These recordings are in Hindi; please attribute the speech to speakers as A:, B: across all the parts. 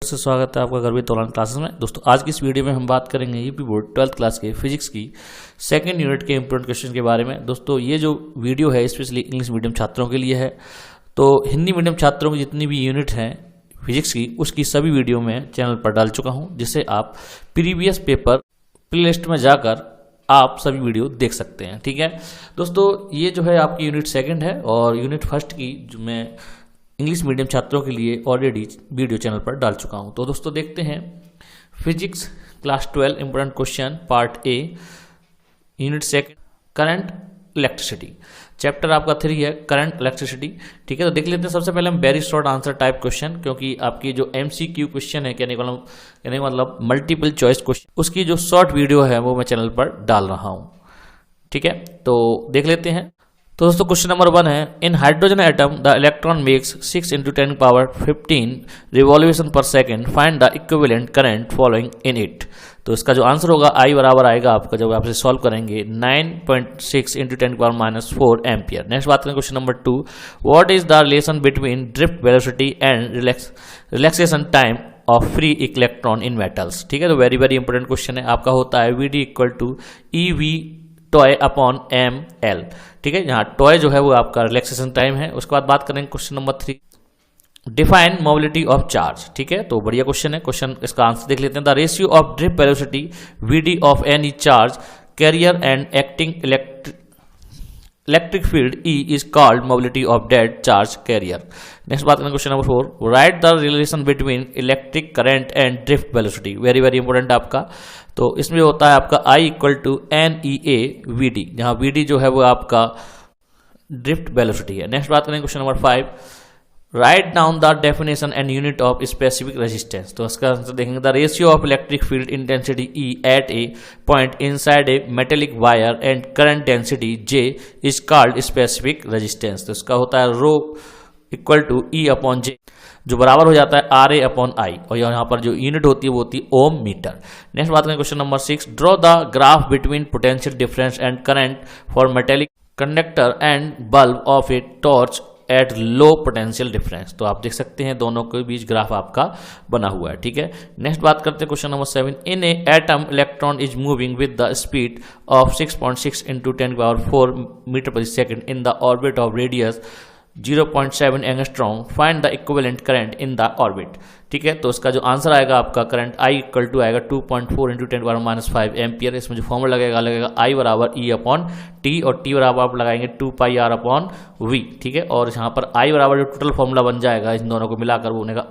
A: से स्वागत है आपका गर्वित तौलान क्लासेस में। दोस्तों आज की इस वीडियो में हम बात करेंगे यूपी बोर्ड 12th क्लास के फिजिक्स की सेकंड यूनिट के इंपोर्टेंट क्वेश्चन के बारे में। दोस्तों ये जो वीडियो है स्पेशली इंग्लिश मीडियम छात्रों के लिए है, तो हिंदी मीडियम छात्रों की जितनी भी यूनिट हैं फिजिक्स की उसकी सभी वीडियो में चैनल पर डाल चुका हूँ, जिससे आप प्रीवियस पेपर प्लेलिस्ट में जाकर आप सभी वीडियो देख सकते हैं। ठीक है दोस्तों, ये जो है आपकी यूनिट सेकंड है और यूनिट फर्स्ट की जो मैं इंग्लिश मीडियम छात्रों के लिए ऑलरेडी वीडियो चैनल पर डाल चुका हूं। तो दोस्तों देखते हैं physics class 12 important question part a unit second current electricity. Chapter आपका 3 है करंट इलेक्ट्रिसिटी। ठीक है, तो देख लेते हैं सबसे पहले हम very short answer type question, क्योंकि आपकी जो MCQ क्वेश्चन है कहने का मतलब मल्टीपल चॉइस क्वेश्चन, उसकी जो शॉर्ट वीडियो है वो मैं चैनल पर डाल रहा हूं। ठीक है, तो देख लेते हैं। तो दोस्तों क्वेश्चन नंबर 1 है, in hydrogen atom the electron makes 6 × 10⁻15 revolution per second, find the equivalent current following in it. तो इसका जो आंसर होगा I बराबर आएगा आपका, जब आप इसे सॉल्व करेंगे 9.6 × 10⁻⁴ एम्पियर। नेक्स्ट बात करें question number 2, what is the relation between drift velocity and relaxation time of free electron in metals. ठीक है, तो वेरी वेरी इंपॉर्टेंट क्वेश्चन है आपका, होता है VD = EV toy upon ML। ठीक है, यहाँ टॉय जो है वो आपका रिलैक्सेशन टाइम है। उसके बाद बात करेंगे question number 3, define mobility of charge. ठीक है, तो बढ़िया क्वेश्चन है। क्वेश्चन इसका आंसर देख लेते हैं, the ratio of drift velocity VD of any charge carrier and acting electric field E is called mobility of that charge carrier। Next बात करें question number 4, right the relation between electric current and drift velocity. Very very important आपका, तो इसमें होता है आपका I = NEA VD, जहां VD जो है वो आपका ड्रिफ्ट वेलोसिटी है। नेक्स्ट बात करें question number 5, write down the definition and unit of specific resistance. तो इसका आंसर देखेंगे, the ratio of electric field intensity E at a point inside a metallic wire and current density J is called specific resistance. तो इसका होता है ρ = E/J, जो बराबर हो जाता है RA/I, और यहाँ पर जो यूनिट होती है वो होती है ओम मीटर। नेक्स्ट बात करें question number 6, draw the graph between potential difference and current for metallic conductor and bulb of a torch at low potential difference. तो आप देख सकते हैं दोनों के बीच ग्राफ आपका बना हुआ है। ठीक है, नेक्स्ट बात करते हैं question number 7, in a atom electron is moving with the speed of 6.6 × 10⁴ meter per second in the orbit of radius 0.7 angstrom, find the equivalent current in the orbit. ठीक है, तो इसका जो आंसर आएगा आपका करंट I = आएगा 2.4 × 10⁻⁵ एम्पियर। इसमें जो फॉर्मूला लगेगा I बराबर E/T, और T बराबर आप लगाएंगे 2πr/V। ठीक है, और यहाँ पर I बराबर जो टोटल फॉर्मूला बन जाएगा इन दोनों को मिलाकर वो बनेगा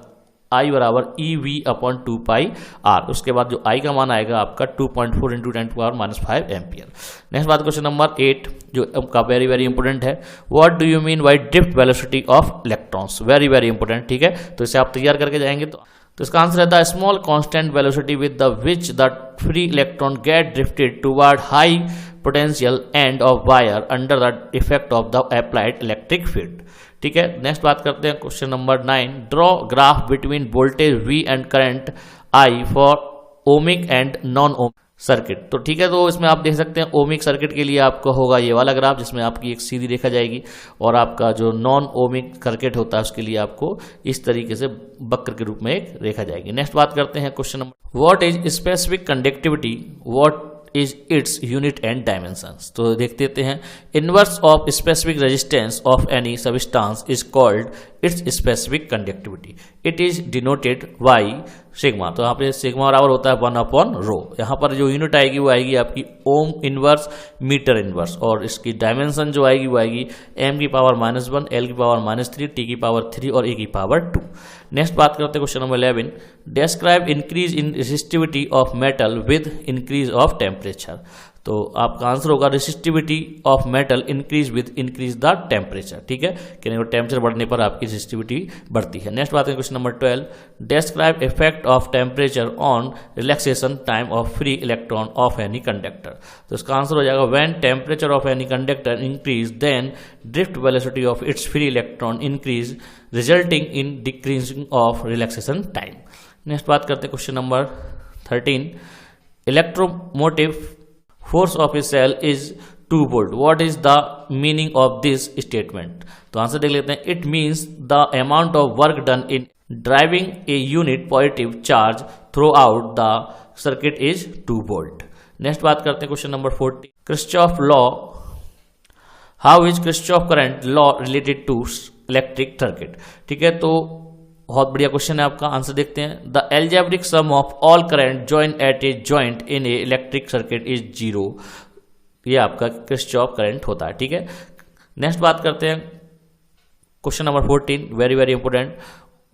A: I बराबर EV/2πr। उसके बाद जो I का मान आएगा आपका 2.4 × 10⁻⁵ एम्पियर। नेक्स्ट बात क्वेश्चन नंबर 8, जो आपका वेरी वेरी इंपॉर्टेंट है, what do you mean bye drift velocity of electrons. Very very important. ठीक है, तो इसे आप तैयार करके जाएंगे तो इसका आंसर है the small constant velocity with the which the free electron get drifted toward high potential end of wire under the effect of the applied electric field. ठीक है, नेक्स्ट बात करते हैं question number 9, draw graph between voltage V and current I for ohmic and non ohmic circuit. तो ठीक है, तो इसमें आप देख सकते हैं ओमिक सर्किट के लिए आपका होगा ये वाला ग्राफ, जिसमें आपकी एक सीधी रेखा जाएगी, और आपका जो नॉन ओमिक सर्किट होता है उसके लिए आपको इस तरीके से वक्र के रूप में एक रेखा जाएगी। नेक्स्ट बात करते हैं question number, what is specific conductivity, what is its unit and dimensions. तो देख लेते हैं, inverse of specific resistance of any substance is called its specific conductivity, it is denoted by sigma. तो यहाँ पे सिग्मा बराबर होता है 1/ρ। यहाँ पर जो यूनिट आएगी वो आएगी आपकी ओम इनवर्स मीटर इनवर्स, और इसकी डायमेंशन जो आएगी वो आएगी m⁻⁻1, l⁻⁻3, t⁻3 और a⁻2। नेक्स्ट बात करते हैं question number 11, describe increase in resistivity of metal with increase of temperature. तो आपका आंसर होगा resistivity of metal increase with increase the temperature. ठीक है, कि टेम्परेचर बढ़ने पर आपकी रेसिस्टिविटी बढ़ती है। नेक्स्ट बात है question number 12, describe effect of temperature on relaxation time of free electron of any conductor. तो इसका आंसर हो जाएगा when temperature of any conductor increase then drift velocity of its free electron increase resulting in decreasing of relaxation time. Next बात करते हैं question number 13, electromotive force of a cell is 2 volt। What is the meaning of this statement. तो आंसर देख लेते हैं, it means the amount of work done in driving a unit positive charge throughout the circuit is 2 volt. Next बात करते हैं question number 40, Kirchhoff law, how is Kirchhoff current law related to electric circuit. ठीक है, तो बहुत बढ़िया क्वेश्चन है आपका, आंसर देखते हैं। The algebraic sum of all current join at a joint in a electric circuit is 0। ये आपका किरचॉफ करंट होता है। ठीक है, नेक्स्ट बात करते हैं question number 14, very very important,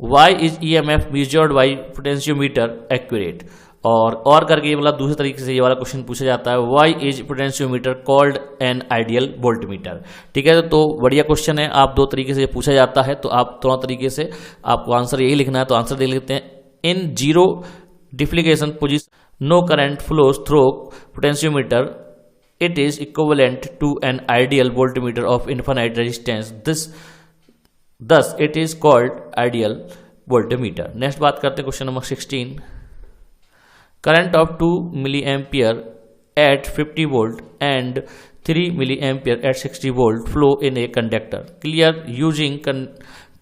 A: why is EMF measured by potentiometer accurate. और करके ये मतलब दूसरे तरीके से ये वाला क्वेश्चन पूछा जाता है, why is potentiometer called an ideal voltmeter. ठीक है, तो बढ़िया क्वेश्चन है, आप दो तरीके से पूछा जाता है, तो आप दोनों तरीके से आपको आंसर यही लिखना है, तो आंसर देख लेते हैं। In zero deflection position no current flows through potentiometer, it is equivalent to an ideal voltmeter of infinite resistance, thus it is called ideal voltmeter। Next बात करते हैं question number 16, current of 2 milliampere at 50 volt and 3 milliampere at 60 volt flow in a conductor, clear using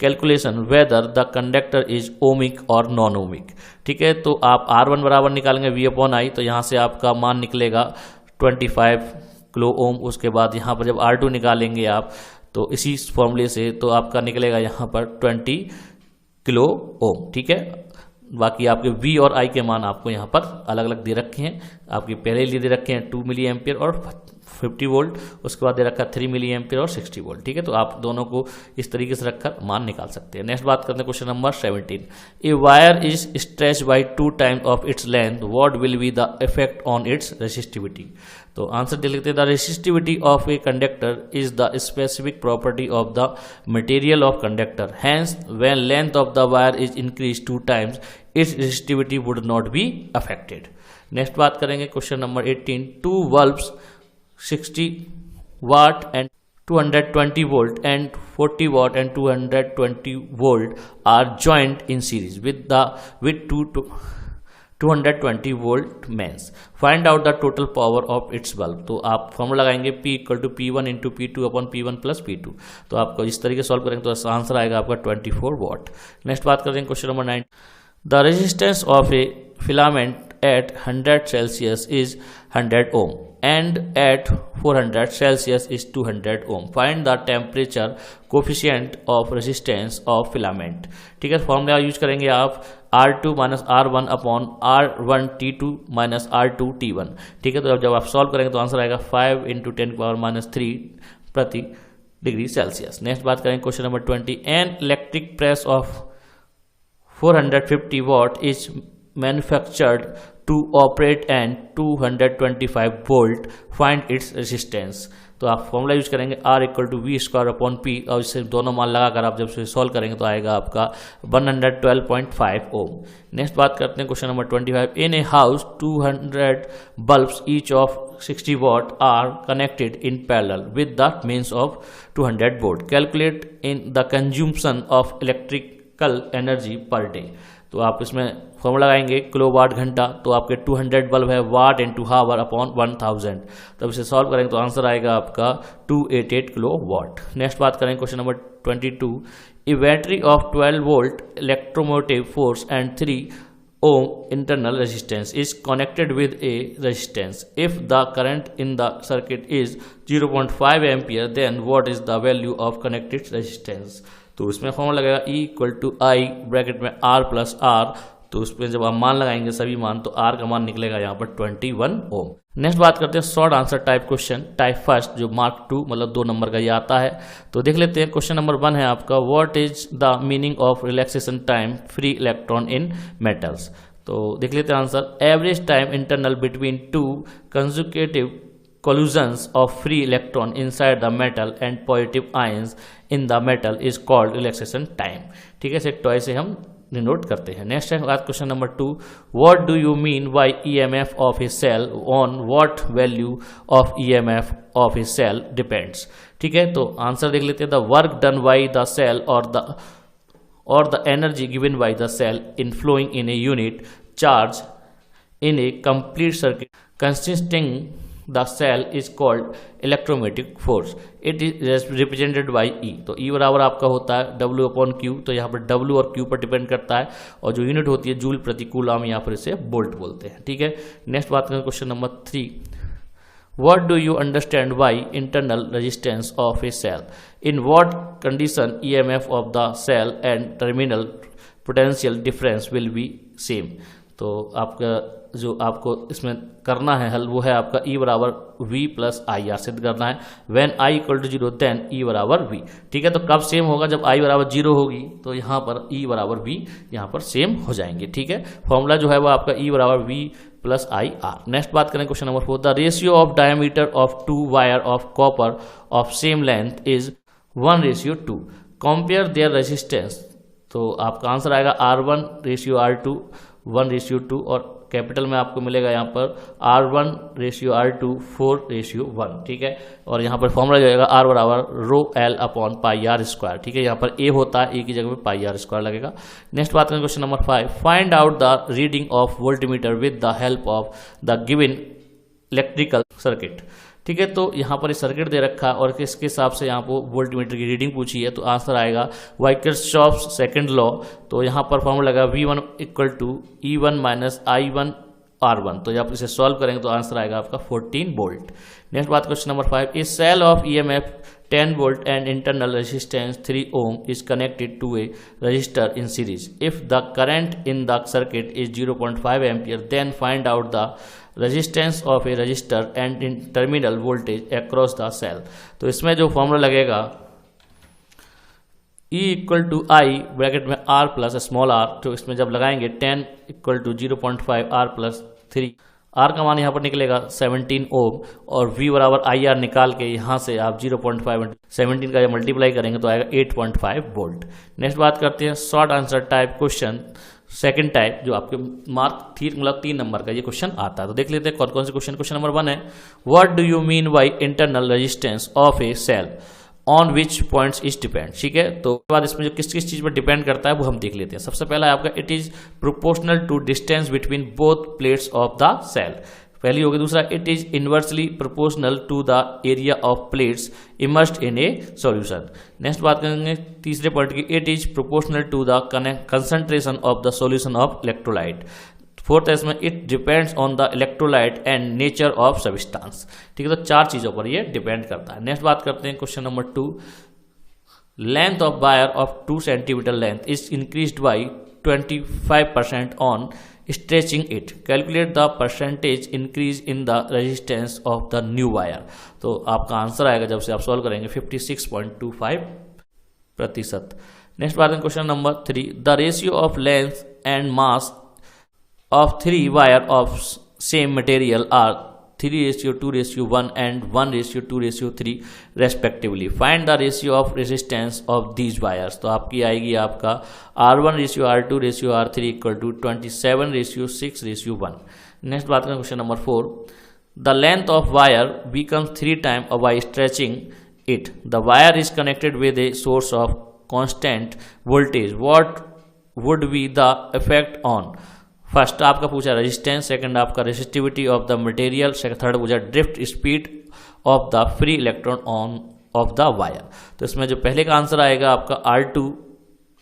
A: calculation whether the conductor is ohmic or non ohmic। ठीक है, तो आप R1 बराबर निकालेंगे V/I, तो यहाँ से आपका मान निकलेगा 25 किलो ओम। उसके बाद यहाँ पर जब R2 निकालेंगे आप, तो इसी फॉर्मूले से तो आपका निकलेगा यहाँ पर 20 किलो ओम। ठीक है, बाकी आपके V और I के मान आपको यहाँ पर अलग अलग दे रखे हैं, आपके पहले लिए दे रखे हैं 2 मिली एम्पियर और 50 वोल्ट, उसके बाद दे रखा 3 मिली एम्पियर और 60 वोल्ट। ठीक है, तो आप दोनों को इस तरीके से रखकर मान निकाल सकते हैं। नेक्स्ट बात करते हैं question number 17, a wire is stretched by 2 times of its length, what will be the effect on its resistivity. तो आंसर दे लेते हैं, the resistivity of a conductor is the specific property of the material of conductor, hence when length of the wire is increase 2 times its resistivity would not be affected. Next बात करेंगे question number 18, 2 bulbs 60 watt and 220 volt and 40 watt and 220 volt are joined in series with 220 volt mains, find out the total power of its bulb। तो आप फॉर्मूला लगाएंगे P = P1 × P2 / P1 + P2। तो आपको इस तरीके सॉल्व करेंगे तो आंसर आएगा आपका 24 वाट। नेक्स्ट बात करेंगे question number 9, the resistance of A filament at 100 Celsius is 100 ohm and at 400 Celsius is 200 ohm, find the temperature coefficient of resistance of filament। ठीक है, फॉर्मूला यूज करेंगे आप R2 - R1 / R1 T2 - R2 T1। ठीक है, तो जब आप सॉल्व करेंगे तो आंसर आएगा 5 × 10⁻³ प्रति डिग्री सेल्सियस। नेक्स्ट बात करेंगे question number 20, an electric press of 450 watt is manufactured to operate and 225 volt, find its resistance। तो आप फॉर्मूला यूज करेंगे R = V² / P, और इससे दोनों मान लगाकर आप जब से सॉल्व करेंगे तो आएगा आपका 112.5 ओम। नेक्स्ट बात करते हैं question number 25, in a house 200 bulbs each of 60 watt are connected in parallel with the means of 200 volt, calculate in the consumption of electrical energy per day। तो आप इसमें फॉर्मूला लगाएंगे किलोवाट घंटा, तो आपके 200 बल्ब है, वाट × हावर / 1000। तब इसे सॉल्व करेंगे तो आंसर आएगा आपका 288 किलो वाट। नेक्स्ट बात करेंगे question number 22, A battery of 12 volt electromotive force and 3 ohm internal resistance is connected with a resistance, if the current in the circuit is 0.5 ampere, then what is the value of connected resistance। तो उसमें फॉर्मूला लगेगा E = I ब्रैकेट में R + R। तो उसमें जब आप मान लगाएंगे सभी मान, तो R का मान निकलेगा यहाँ पर 21 ओम। नेक्स्ट बात करते हैं short answer type question, type first, जो मार्क 2 मतलब 2 नंबर का ये आता है। तो देख लेते हैं, क्वेश्चन नंबर 1 है आपका, what is the meaning of relaxation time free electron in metals. तो देख लेते हैं answer, average time internal between 2 consecutive collisions of free electron inside the metal and positive ions in the metal is called relaxation time। ठीक है, इसे टॉय से हम डिनोट करते हैं। नेक्स्ट है question number 2, what do you mean by EMF of a cell, on what value of EMF of a cell depends. ठीक है, तो आंसर देख लेते हैं, the work done by the cell or the energy given by the cell in flowing in a unit charge in a complete circuit consisting the cell is called electromagnetic force, it is represented by E. तो ई बराबर आपका होता है W अपॉन क्यू, तो यहाँ पर W और Q पर डिपेंड करता है, और जो यूनिट होती है जूल प्रति कूलम, यहाँ पर इसे वोल्ट बोलते हैं। ठीक है, नेक्स्ट बात करें question number 3, What do you understand by internal resistance of a cell? In what condition EMF of the cell and terminal potential difference will be same? तो आपका जो आपको इसमें करना है हल वो है आपका E बराबर V प्लस आई आर सिद्ध करना है। When I equal to 0 then E बराबर V। ठीक है, तो कब सेम होगा? जब I बराबर 0 होगी, तो यहाँ पर E बराबर V यहाँ पर सेम हो जाएंगे। ठीक है, फॉर्मूला जो है वो आपका E बराबर V plus I R. Next बात करें question number 4, the ratio of diameter of 2 wire of copper of same length is 1:2, compare there resistance. तो आपका आंसर आएगा R1:R2 1:2, और कैपिटल में आपको मिलेगा यहाँ पर R1:R2 4:1। ठीक है, और यहाँ पर फॉर्मूला जो आएगा R बराबर ρl upon pi R square. ठीक है, यहाँ पर A होता है, A की जगह पे पाई आर स्क्वायर लगेगा। नेक्स्ट बात करें question number 5, find out the reading of voltmeter with the help of the given electrical circuit. ठीक है, तो यहाँ पर सर्किट दे रखा है और किसके हिसाब से यहाँ पर वोल्टमीटर की रीडिंग पूछी है, तो आंसर आएगा किर्चॉफ्स सेकंड लॉ। तो यहाँ पर फॉर्मूला लगा V1 equal to E1 minus I1 R1। तो जब इसे सॉल्व करेंगे तो आंसर आएगा आपका 14 वोल्ट। नेक्स्ट बात question number 5, a cell of EMF 10 volt and internal resistance 3 ohm is connected to a resistor in series. If the current in the circuit is 0.5 ampere, then find out the resistance of a resistor and in terminal voltage across the cell. तो इसमें जो फॉर्मूला लगेगा E equal to I bracket में R प्लस स्मॉल r, तो इसमें जब लगाएंगे 10 equal to 0.5 R plus 3, R का मान यहाँ पर निकलेगा 17 ओम, और V बराबर आई आर निकाल के यहाँ से आप 0.5 17 का मल्टीप्लाई करेंगे तो आएगा 8.5 वोल्ट। नेक्स्ट बात करते हैं short answer type question, second type, जो आपके मार्क 3 नंबर का ये क्वेश्चन आता है। तो देख लेते हैं कौन कौन से क्वेश्चन। क्वेश्चन नंबर 1 है, what do you mean by internal resistance of a cell on which points is depend. ठीक है, तो उसके बाद इसमें जो किस किस चीज पर डिपेंड करता है वो हम देख लेते हैं। सबसे पहला है आपका it is proportional to distance between both plates of the cell, पहली होगी। दूसरा, it is inversely proportional to the area of plates immersed in a solution. Next बात करेंगे तीसरे पॉइंट की, it is proportional to the concentration of the solution of electrolyte. Fourth है इसमें, it depends on the electrolyte and nature of substance. ठीक है, तो 4 चीजों पर ये डिपेंड करता है। नेक्स्ट बात करते हैं question number 2, length of wire of 2 centimetre length is increased by 25% on stretching it, calculate the percentage increase in the resistance of the new wire. तो आपका आंसर आएगा जब से आप सॉल्व करेंगे 56.25%। नेक्स्ट बात है question number 3, the ratio of length and mass of 3 wire of same material are 3:2:1 and 1:2:3 respectively. Find the ratio of resistance of these wires. तो आपकी आएगी आपका R1:R2:R3 equal to 27:6:1। नेक्स्ट बात करें question number 4, the length of wire becomes 3 times by stretching it. The wire is connected with a source of constant voltage. What would be the effect on? First आपका पूछा रेजिस्टेंस, सेकंड आपका resistivity of the material, third पूछा drift speed of the free electron on of the wire. तो इसमें जो पहले का आंसर आएगा आपका R2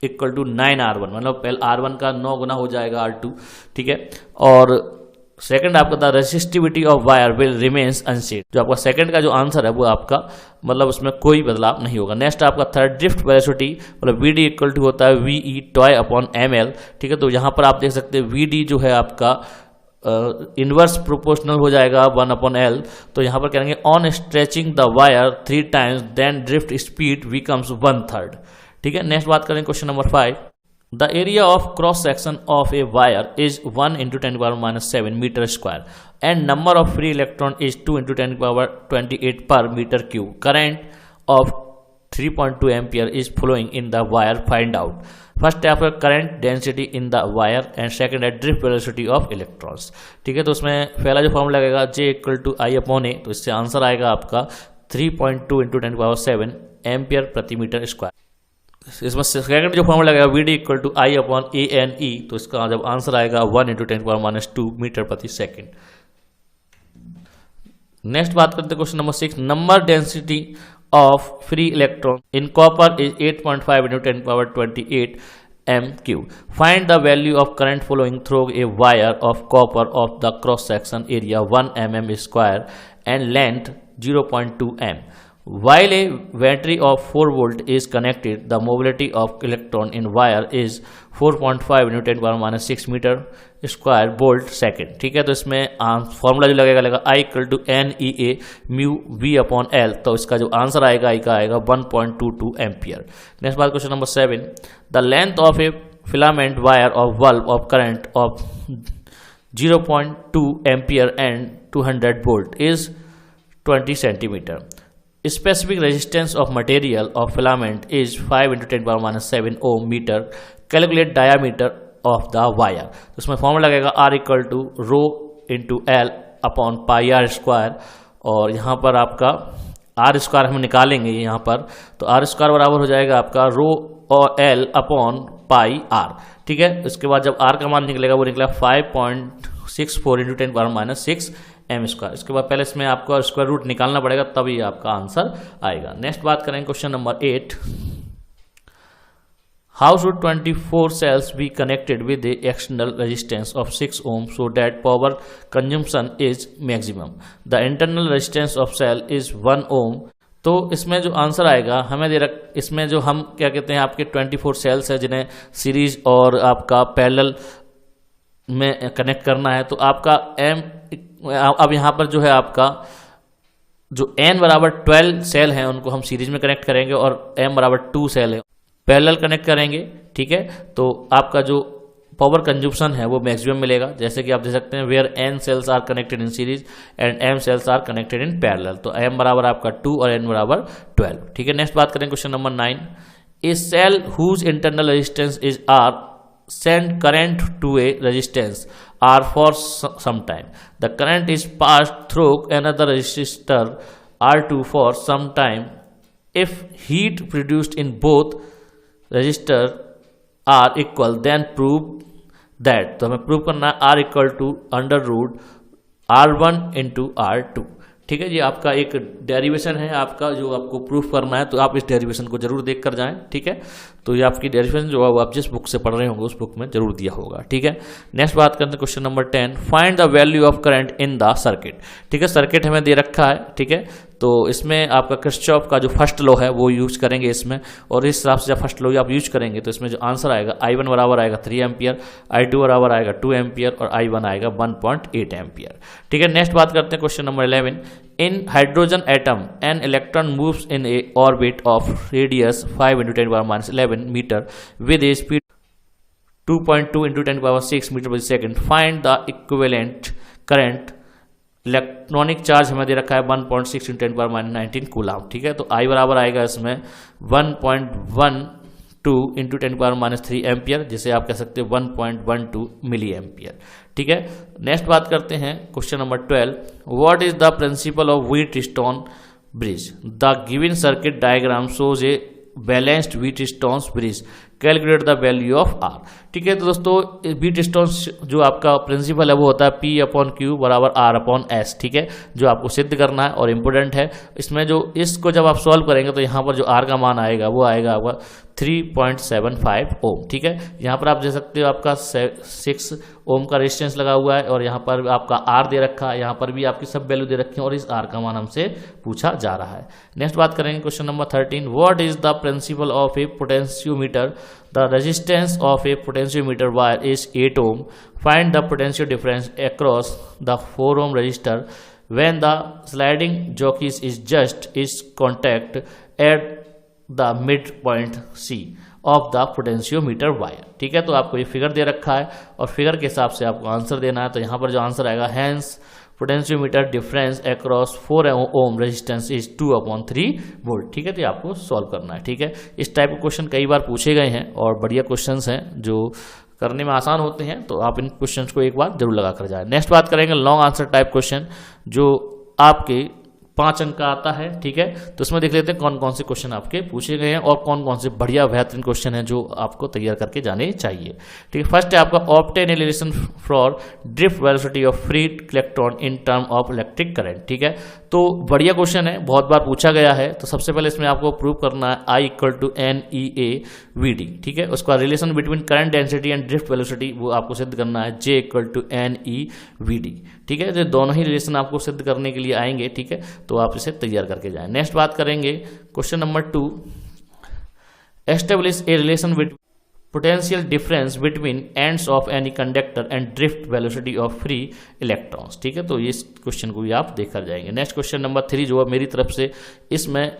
A: इक्वल टू 9R1, मतलब पहले R1 का 9 गुना हो जाएगा R2। ठीक है, और सेकंड आपका the resistivity of wire will remains unchanged. जो आपका सेकंड का जो आंसर है वो आपका मतलब उसमें कोई बदलाव नहीं होगा। नेक्स्ट आपका थर्ड ड्रिफ्ट वेलोसिटी मतलब VD इक्वल टू होता है VE टॉय अपॉन ML। ठीक है, तो यहाँ पर आप देख सकते हैं VD जो है आपका इनवर्स प्रोपोर्शनल हो जाएगा 1/L। तो यहाँ पर कहेंगे on stretching the wire 3 times then drift speed becomes 1/3। ठीक है, नेक्स्ट बात करें question number 5, the area of cross section of a wire is 1 × 10⁻⁷ meter square and number of free electron is 2 × 10⁻28 per meter cube. Current of 3.2 ampere is flowing in the wire. Find out. First है आपका current density in the wire and second है ड्रिफ्ट वेलोसिटी ऑफ इलेक्ट्रॉन्स। ठीक है, तो उसमें पहला जो फॉर्मूला लगेगा J इक्वल टू I/A, तो इससे आंसर आएगा आपका 3.2 × 10⁻7 एम्पियर प्रति मीटर स्क्वायर। इसमें सेकंड जो फॉर्मूला लगेगा VD इक्वल टू I/ANE, तो इसका जब आंसर आएगा 1 × 10⁻2 मीटर प्रति सेकंड। नेक्स्ट बात करते हैं question number 6, number density of free electron in copper is 8.5 into 10 power 28 m3. Find the value of current flowing through a wire of copper of the cross section area 1 mm square and length 0.2 m. While a battery of 4 volt is connected, the mobility of electron in wire is 4.5 into 10 power minus 6 meter square volt second. ठीक है, तो इसमें फॉर्मूला जो लगेगा I equal to NEA mu V upon L. तो इसका जो आंसर आएगा I का आएगा 1.22 एम्पियर. नेक्स्ट बात question number 7, the length of A filament wire of bulb of current of 0.2 ampere and 200 volt is 20 centimetre. Specific resistance of material of filament is 5 into 10 power minus 7 ohm meter. Calculate diameter of the wire. तो इसमें फॉर्मूला लगेगा R equal to rho into L upon pi R square, और यहाँ पर आपका आर स्क्वायर हम निकालेंगे यहाँ पर, तो आर स्क्वायर बराबर हो जाएगा आपका रो और एल अपॉन पाई आर. ठीक है, इसके बाद जब आर का मान निकलेगा वो निकला 5.64 into 10 power minus 6 M square. इसके बाद पहले इसमें आपको स्क्वायर रूट निकालना पड़ेगा तभी आपका आंसर आएगा. नेक्स्ट बात करेंगे question number 8, how should 24 cells be connected with the external resistance of 6 ohm so that power consumption is maximum. The internal resistance of cell is 1 ohm. तो इसमें जो आंसर आएगा हमें इसमें जो हम क्या कहते हैं आपके 24 सेल्स है जिन्हें सीरीज और आपका पैरेलल में कनेक्ट करना है. तो आपका एम अब यहाँ पर जो है आपका जो n बराबर 12 सेल हैं उनको हम सीरीज में कनेक्ट करेंगे और m बराबर 2 सेल है पैरेलल कनेक्ट करेंगे. ठीक है, तो आपका जो पावर कंजम्पशन है वो मैक्सिमम मिलेगा, जैसे कि आप देख सकते हैं where n cells are connected in series and m cells are connected in parallel. तो m बराबर आपका 2 और n बराबर 12. ठीक है, नेक्स्ट बात करें question number 9, a cell whose internal resistance is R send current to a resistance R for some time. The current is passed through another resistor R2 for some time. If heat produced in both resistor are equal, then prove that. तो हमें प्रूव करना है R equal to under root R1 into R2. ठीक है, ये आपका एक डेरिवेशन है आपका जो आपको प्रूफ करना है, तो आप इस डेरिवेशन को जरूर देख कर जाएं. ठीक है, तो ये आपकी डेरिवेशन जो है वो आप जिस बुक से पढ़ रहे होंगे उस बुक में जरूर दिया होगा. ठीक है, नेक्स्ट बात करते हैं question number 10, find the value of current in the circuit. ठीक है, सर्किट हमें दे रखा है. ठीक है, तो इसमें आपका किरचॉफ का जो फर्स्ट लॉ है वो यूज करेंगे इसमें, और इस हिसाब से जब फर्स्ट लॉ आप यूज करेंगे तो इसमें जो आंसर आएगा I1 बराबर आएगा 3 एम्पियर, I2 बराबर आएगा 2 एम्पियर और I1 आएगा 1.8 एम्पियर. ठीक है, नेक्स्ट बात करते हैं question number 11, in hydrogen atom an electron moves in a orbit of radius 5 into 10 power minus 11 meter with a speed 2.2 into 10 power 6 meter per second. Find the equivalent current. Electronic charge हमें दे रखा है 1.6 into 10 power minus 19 कूलम. ठीक है, तो I बराबर आएगा इसमें 1.12 into 10 power minus 3 एम्पियर, जिसे आप कह सकते हैं 1.12 मिली एम्पियर. ठीक है, नेक्स्ट बात करते हैं question number 12, what is the principle of Wheatstone bridge. The given circuit diagram shows a balanced Wheatstone bridge. Calculate the value of R. ठीक है, तो दोस्तों व्हीटस्टोन जो आपका प्रिंसिपल है वो होता है P/Q बराबर R/S. ठीक है, जो आपको सिद्ध करना है और इम्पोर्टेंट है. इसमें जो इसको जब आप सॉल्व करेंगे तो यहाँ पर जो R का मान आएगा वो आएगा आपका 3.75 ओम. ठीक है, यहाँ पर आप देख सकते हो आपका 6 ओम का रेजिस्टेंस लगा हुआ है और यहाँ पर आपका R दे रखा है, यहाँ पर भी आपकी सब वैल्यू दे रखी है और इस R का मान हमसे पूछा जा रहा है. नेक्स्ट बात करेंगे question number 13, what is the principle of A potentiometer. The resistance of a potentiometer wire is 8 ohm. Find the potential difference across the 4 ohm resistor when the sliding jockey is just is contact at the midpoint C of the potentiometer wire. ठीक है, तो आपको ये फिगर दे रखा है और फिगर के हिसाब से आपको आंसर देना है. तो यहाँ पर जो आंसर आएगा hence potentiometer difference across 4 ohm resistance is 2/3 volt. ठीक है, तो आपको सॉल्व करना है. ठीक है, इस टाइप के क्वेश्चन कई बार पूछे गए हैं और बढ़िया क्वेश्चंस हैं जो करने में आसान होते हैं, तो आप इन क्वेश्चंस को एक बार जरूर लगा कर जाए. नेक्स्ट बात करेंगे लॉन्ग आंसर टाइप क्वेश्चन जो आपके 5 अंक का आता है। ठीक है, तो इसमें देख लेते हैं कौन कौन से क्वेश्चन आपके पूछे गए हैं और कौन कौन से बढ़िया बेहतरीन क्वेश्चन हैं जो आपको तैयार करके जाने चाहिए। ठीक है, फर्स्ट है आपका obtain a relation for drift velocity of free electron in term of electric current. ठीक है, तो बढ़िया क्वेश्चन है, बहुत बार पूछा गया है। तो सबसे पहले इसमें आपको प्रूव करना है I = NEA VD। ठीक है, उसका relation between current density and drift velocity वो आपको सिद्ध करना है J = NE VD। ठीक है, जो दोनों ही रिलेशन आपको सिद्ध करने के लिए आएंगे। ठीक है, तो आप इसे तैयार करके जाएं। नेक्स्ट बात करेंगे question number 2, establish a relation with potential difference between ends of any conductor and drift velocity of free electrons. ठीक है, तो इस क्वेश्चन को भी आप देखकर जाएंगे। नेक्स्ट क्वेश्चन नंबर 3 जो है मेरी तरफ से, इसमें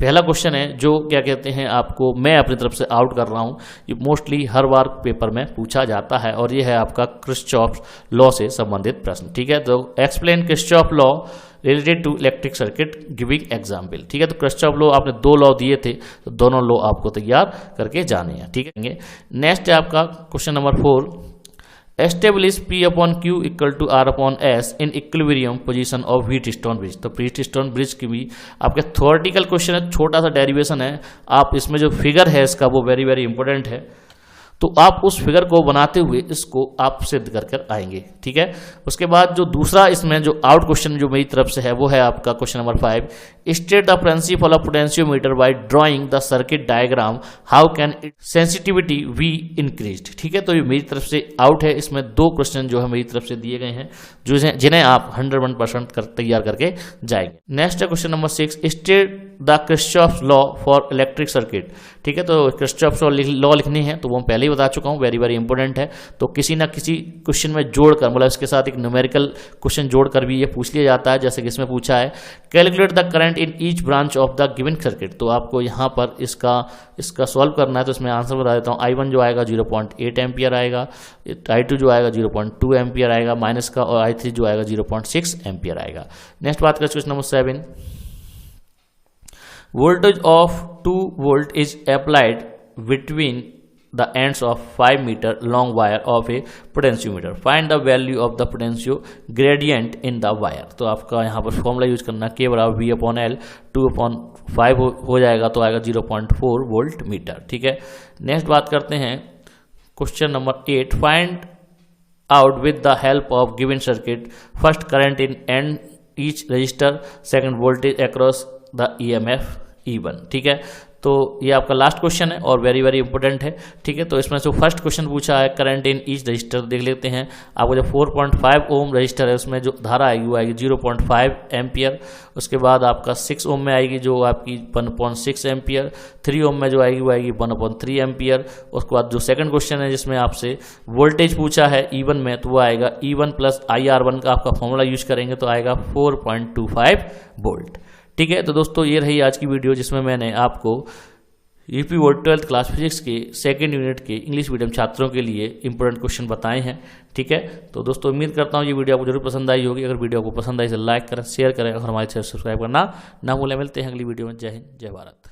A: पहला क्वेश्चन है जो क्या कहते हैं आपको मैं अपनी तरफ से आउट कर रहा हूं, ये मोस्टली हर बार पेपर में पूछा जाता है और ये है आपका किरचॉफ लॉ से संबंधित प्रश्न। ठीक है, तो explain Kirchhoff law related to electric circuit giving example. ठीक है, तो किरचॉफ लॉ आपने 2 लॉ दिए थे, तो दोनों लॉ आपको तैयार करके जाने हैं। ठीक है, नेक्स्ट है आपका question number 4, establish P/Q = R/S in equilibrium position of Wheatstone bridge. तो व्हीटस्टोन ब्रिज की भी आपके थ्योरेटिकल क्वेश्चन है, छोटा सा डेरिवेशन है। आप इसमें जो फिगर है इसका वो वेरी वेरी इंपॉर्टेंट है, तो आप उस फिगर को बनाते हुए इसको आप सिद्ध कर कर आएंगे। ठीक है, उसके बाद जो दूसरा इसमें जो आउट क्वेश्चन जो मेरी तरफ से है वो है आपका question number 5, state the principle of potentiometer by drawing the circuit diagram, how can it sensitivity we increased. ठीक है, तो ये मेरी तरफ से आउट है। इसमें 2 क्वेश्चन जो है मेरी तरफ से दिए गए हैं जिन्हें आप 101% तैयार करके जाएंगे। नेक्स्ट है question number 6, state the Kirchhoff law for electric circuit. ठीक है, तो किरचॉफ लॉ लिखनी है, तो वो पहले ही बता चुका हूं, वेरी वेरी इंपॉर्टेंट है। तो किसी ना किसी क्वेश्चन में जोड़कर, मतलब इसके साथ एक न्यूमेरिकल क्वेश्चन जोड़कर भी ये पूछ लिया जाता है, जैसे कि इसमें पूछा है calculate the current in each branch of the given circuit. तो आपको यहाँ पर इसका सॉल्व करना है, तो इसमें आंसर बता देता हूँ। I1 जो आएगा 0.8 एम्पियर आएगा, I2 जो आएगा 0.2 एम्पियर आएगा माइनस का, और I3 जो आएगा 0.6 एम्पियर आएगा। नेक्स्ट बात करें question number 7, voltage of 2 volt is applied between the ends of 5 meter long wire of a potentiometer. Find the value of the potential gradient in the wire. तो आपका यहाँ पर फॉर्मूला यूज करना K = V/L 2/5 हो जाएगा, तो आएगा 0.4 वोल्ट मीटर। ठीक है, नेक्स्ट बात करते हैं question number 8, find out with the help of given circuit first current in and each resistor, second voltage across the EMF E1। ठीक है, तो ये आपका लास्ट क्वेश्चन है और वेरी वेरी इंपॉर्टेंट है। ठीक है, तो इसमें से फर्स्ट क्वेश्चन पूछा है करंट इन ईच रजिस्टर, देख लेते हैं। आपको जो 4.5 ओम रजिस्टर है उसमें जो धारा आएगी वो आएगी 0.5 एम्पियर। उसके बाद आपका 6 ओम में आएगी जो आपकी 1.6 एम्पियर, 3 ओम में जो आएगी वो आएगी 1/3 एम्पियर। उसके बाद जो सेकंड क्वेश्चन है जिसमें आपसे वोल्टेज पूछा है E1 में, तो वो आएगा E1 + IR1 का आपका फॉर्मूला यूज करेंगे तो आएगा 4.25 वोल्ट। ठीक है, तो दोस्तों ये रही आज की वीडियो जिसमें मैंने आपको UP board 12th class physics के 2nd यूनिट के इंग्लिश मीडियम छात्रों के लिए इंपॉर्टेंट क्वेश्चन बताए हैं। ठीक है, तो दोस्तों उम्मीद करता हूँ ये वीडियो आपको जरूर पसंद आई होगी। अगर वीडियो आपको पसंद आई तो लाइक करें, शेयर करें और हमारे चैनल सब्सक्राइब करना ना भूलें। मिलते हैं अगली वीडियो में। जय हिंद, जय भारत।